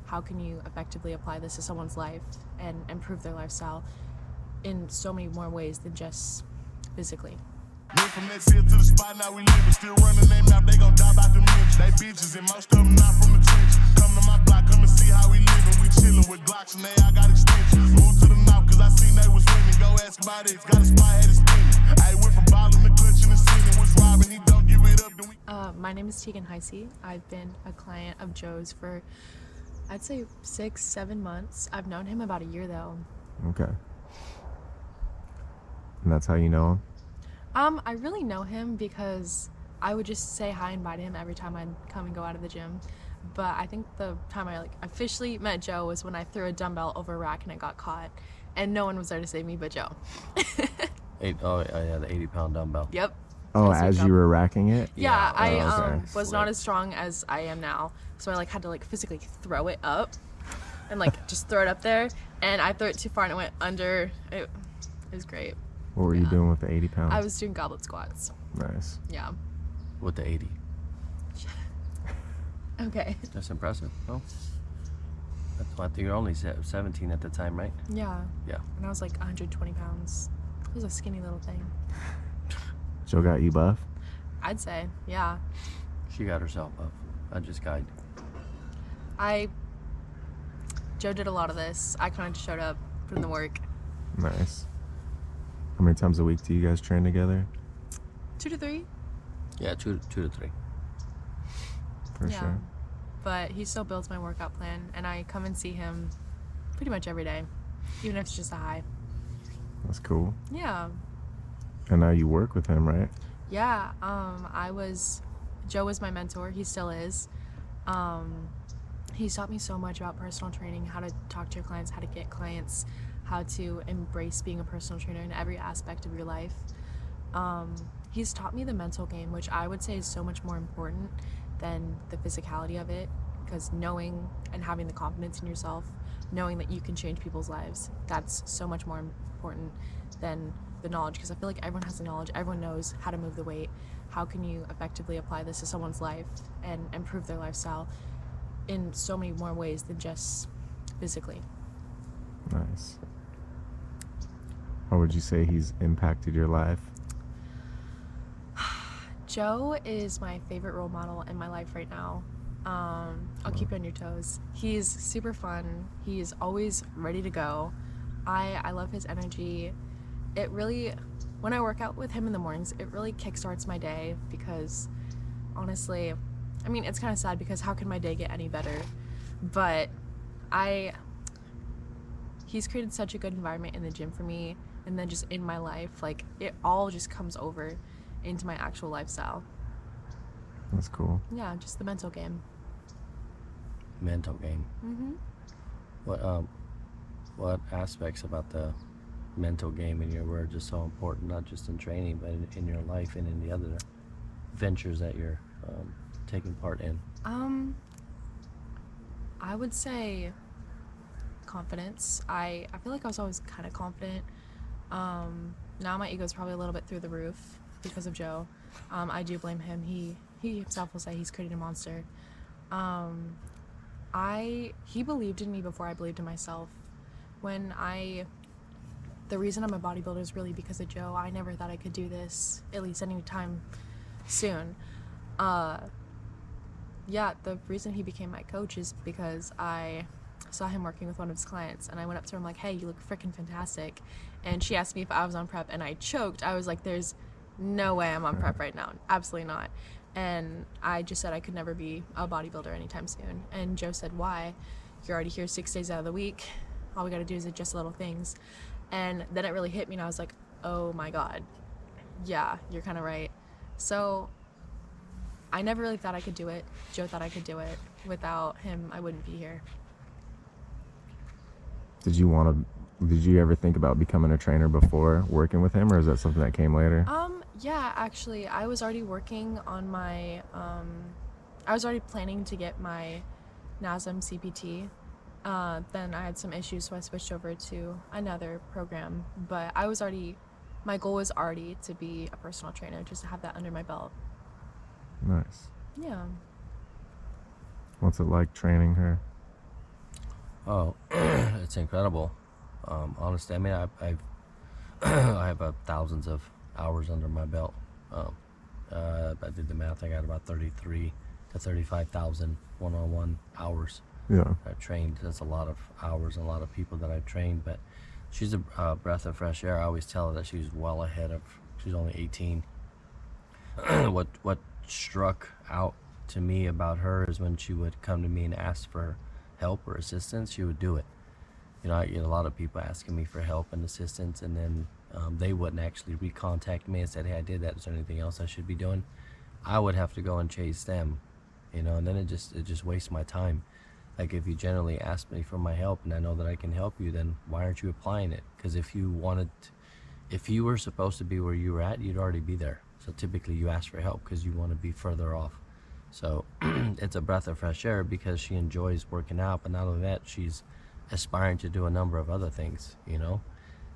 how can you effectively apply this to someone's life and improve their lifestyle in so many more ways than just physically. Went from that shit to the spot, now we living. Still running name now, they gon' drop out the mention. They bitches and most of them not from the trenches. Come to my block, come and see how we living. We chillin' with Glocks and they all got extensions. Moved to the north cause I seen they was winning. Go ask about it, got a spot, had it spinning. I went from ballin' to clutch in the scene. Was robbing, he don't give it up. My name is TEAGEN HEISE. I've been a client of Joe's for, I'd say 6-7 months. I've known him about a year though. Okay. And that's how you know him? I really know him because I would just say hi and bye to him every time I'd come and go out of the gym. But I think the time I officially met Joe was when I threw a dumbbell over a rack and it got caught, and no one was there to save me but Joe. The 80-pound dumbbell. Yep. Oh, as you were racking it? Yeah, I okay. was not as strong as I am now, so I had to physically throw it up and just throw it up there, and I threw it too far and it went under. It was great. What were you doing with the 80 pounds? I was doing goblet squats. Nice. Yeah. With the 80. Okay. That's impressive. Well, I think you're only 17 at the time, right? Yeah. Yeah. And I was 120 pounds. It was a skinny little thing. Joe got you buff? I'd say, yeah. She got herself up. I just got. Joe did a lot of this. I kind of just showed up, put in the work. Nice. How many times a week do you guys train together? 2 to 3. Yeah, two to three. For sure. But he still builds my workout plan, and I come and see him pretty much every day, even if it's just a hi. That's cool. Yeah. And now you work with him, right? Yeah. Joe was my mentor. He still is. He's taught me so much about personal training, how to talk to your clients, how to get clients, how to embrace being a personal trainer in every aspect of your life. He's taught me the mental game, which I would say is so much more important than the physicality of it, because knowing and having the confidence in yourself, knowing that you can change people's lives, that's so much more important than the knowledge, because I feel like everyone has the knowledge, everyone knows how to move the weight. How can you effectively apply this to someone's life and improve their lifestyle in so many more ways than just physically? Nice. How would you say he's impacted your life? Joe is my favorite role model in my life right now. I'll keep you on your toes. He's super fun. He's always ready to go. I love his energy. It really, when I work out with him in the mornings, it really kickstarts my day, because honestly, I mean, it's kind of sad because how can my day get any better? But he's created such a good environment in the gym for me, and then just in my life, it all just comes over into my actual lifestyle. That's cool. Yeah, just the mental game. Mental game. Mm-hmm. What aspects about the mental game in your were just so important, not just in training, but in your life and in the other ventures that you're taking part in? I would say confidence. I feel like I was always kind of confident. Now my ego is probably a little bit through the roof because of Joe. I do blame him. He himself will say he's created a monster. He believed in me before I believed in myself. The reason I'm a bodybuilder is really because of Joe. I never thought I could do this, at least anytime soon. Yeah, the reason he became my coach is because I saw him working with one of his clients, and I went up to him like, hey, you look freaking fantastic. And she asked me if I was on prep, and I choked. I was like, there's no way I'm on prep right now. Absolutely not. And I just said I could never be a bodybuilder anytime soon. And Joe said, why? You're already here 6 days out of the week. All we gotta do is adjust little things. And then it really hit me, and I was like, oh my God. Yeah, you're kind of right. So I never really thought I could do it. Joe thought I could do it. Without him, I wouldn't be here. Did you ever think about becoming a trainer before working with him, or is that something that came later? Yeah, actually, I was already working on my, I was already planning to get my NASM CPT. Then I had some issues, so I switched over to another program. But my goal was already to be a personal trainer, just to have that under my belt. Nice. Yeah. What's it like training her? Oh, it's incredible. Honestly, I mean, I've I have thousands of hours under my belt. I did the math. I got about 33 to 35,000 one-on-one hours. Yeah. I've trained. That's a lot of hours and a lot of people that I've trained. But she's a breath of fresh air. I always tell her that she's well ahead of. She's only 18. What struck out to me about her is when she would come to me and ask for help or assistance, she would do it. You know, I get a lot of people asking me for help and assistance, and then they wouldn't actually recontact me and said, hey, I did that. Is there anything else I should be doing? I would have to go and chase them, you know, and then it just wastes my time. Like, if you generally ask me for my help and I know that I can help you, then why aren't you applying it? Because if you were supposed to be where you were at, you'd already be there. So typically you ask for help because you want to be further off. So it's a breath of fresh air because she enjoys working out, but not only that, she's aspiring to do a number of other things, you know.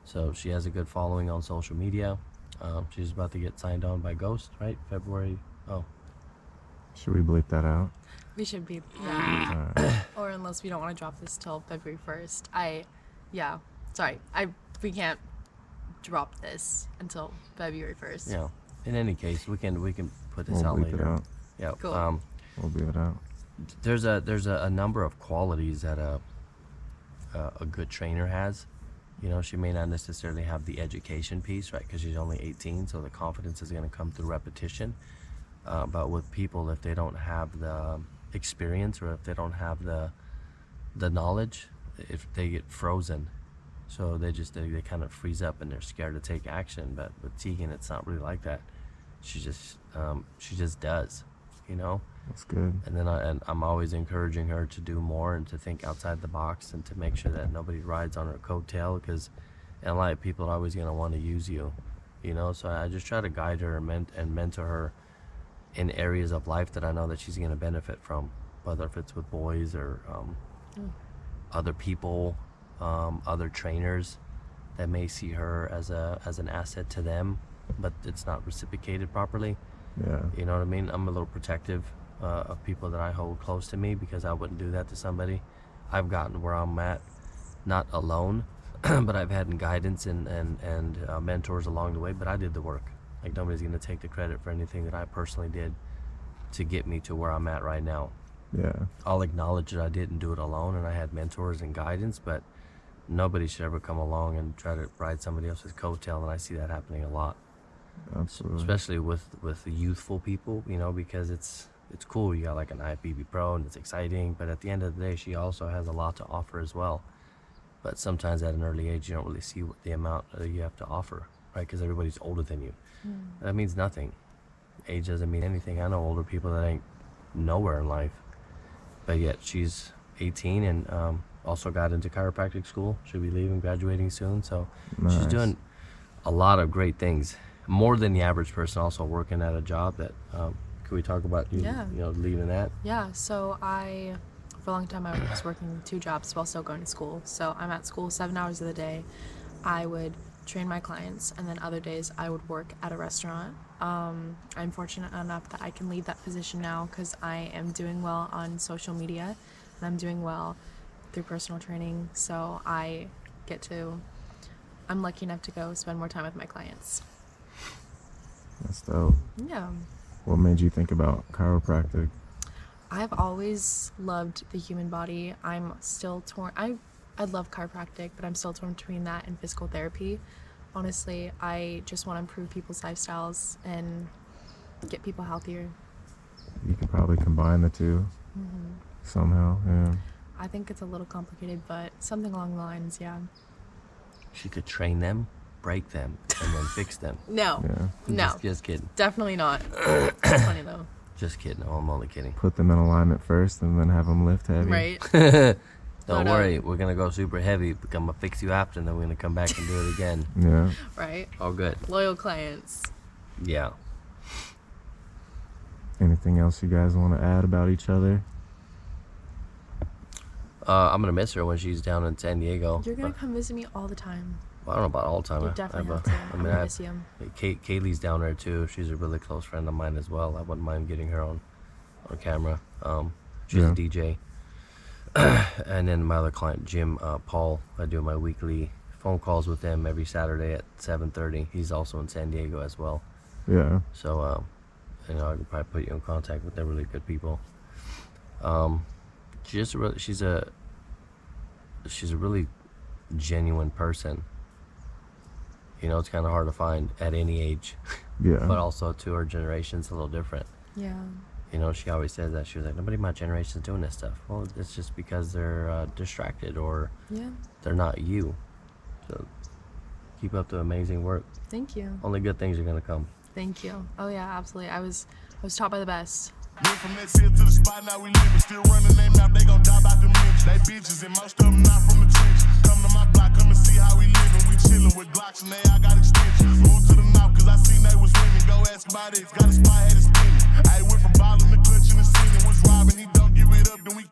So she has a good following on social media. She's about to get signed on by Ghost, right? February. Oh, Should we bleep that out? We should be, yeah. All right. Or unless we don't want to drop this till February 1st. We can't drop this until February 1st. yeah. In any case, we can put this We'll out bleep later. it out. Yeah. Cool. We'll bleep it out. There's a number of qualities that a good trainer has. You know, she may not necessarily have the education piece, right? Because she's only 18, so the confidence is going to come through repetition. But with people, if they don't have the experience or if they don't have the knowledge, if they get frozen, so they kind of freeze up and they're scared to take action. But with Teagan, it's not really like that. She just does, you know. That's good. And then I'm always encouraging her to do more and to think outside the box and to make sure that nobody rides on her coattail, because a lot of people are always going to want to use you, you know. So I just try to guide her and mentor her in areas of life that I know that she's going to benefit from, whether if it's with boys or other people, other trainers that may see her as an asset to them, but it's not reciprocated properly. Yeah. You know what I mean? I'm a little protective of people that I hold close to me, because I wouldn't do that to somebody. I've gotten where I'm at, not alone, but I've had guidance and mentors along the way, but I did the work. Like, nobody's going to take the credit for anything that I personally did to get me to where I'm at right now. Yeah. I'll acknowledge that I didn't do it alone and I had mentors and guidance, but nobody should ever come along and try to ride somebody else's coattail, and I see that happening a lot. Absolutely. Especially with the youthful people, you know, because it's cool. You got like an IFBB pro and it's exciting, but at the end of the day, she also has a lot to offer as well. But sometimes at an early age, you don't really see what the amount you have to offer, right? Because everybody's older than you. That means nothing. Age doesn't mean anything. I know older people that ain't nowhere in life, but yet she's 18 and also got into chiropractic school. She'll be leaving, graduating soon. So she's Nice. doing a lot of great things, more than the average person. Also working at a job that can we talk about you know, leaving that? Yeah, so for a long time I was working 2 jobs while still going to school. So I'm at school 7 hours of the day. I would train my clients, and then other days I would work at a restaurant. I'm fortunate enough that I can leave that position now because I am doing well on social media and I'm doing well through personal training. So I'm lucky enough to go spend more time with my clients. That's dope. Yeah. What made you think about chiropractic? I've always loved the human body. I'm still torn. I love chiropractic, but I'm still torn between that and physical therapy. Honestly, I just want to improve people's lifestyles and get people healthier. You could probably combine the two somehow. Yeah. I think it's a little complicated, but something along the lines, yeah. She could train them, break them, and then fix them. No. Yeah. No. Just kidding. Definitely not. It's funny though. Just kidding. No, I'm only kidding. Put them in alignment first, and then have them lift heavy. Right? Don't No. worry, we're gonna go super heavy. I'm gonna fix you after, and then we're gonna come back and do it again. Yeah. Right? All good. Loyal clients. Yeah. Anything else you guys want to add about each other? I'm gonna miss her when she's down in San Diego. You're gonna but- come visit me all the time. Well, I don't know about all the time. You I definitely have have a- to. I I'm mean, gonna I miss you. Kaylee's down there too. She's a really close friend of mine as well. I wouldn't mind getting her on camera. She's Yeah. a DJ. And then my other client, Jim, Paul, I do my weekly phone calls with him every Saturday at 7:30. He's also in San Diego as well. Yeah. So, I can probably put you in contact with. They're really good people. She's a really genuine person. It's kind of hard to find at any age. Yeah. But also, to her generation's a little different. Yeah. She always says that. She was like, nobody in my generation's doing this stuff. Well, it's just because they're distracted or they're not you. So keep up the amazing work. Thank you. Only good things are going to come. Thank you. Oh yeah, absolutely. I was taught by the best. Went from that city to the spot, now we living. Still running name out, they gon' die about the mention. They bitches and most of them not from the trench. Come to my block, come and see how we living. We chillin' with Glocks and they all got extensions. Moved to the north, cause I seen they was winning. Go ask about it, got a spot, had it spinning. I went from ballin' to clutching the scene. Was robbing, he don't give it up, then we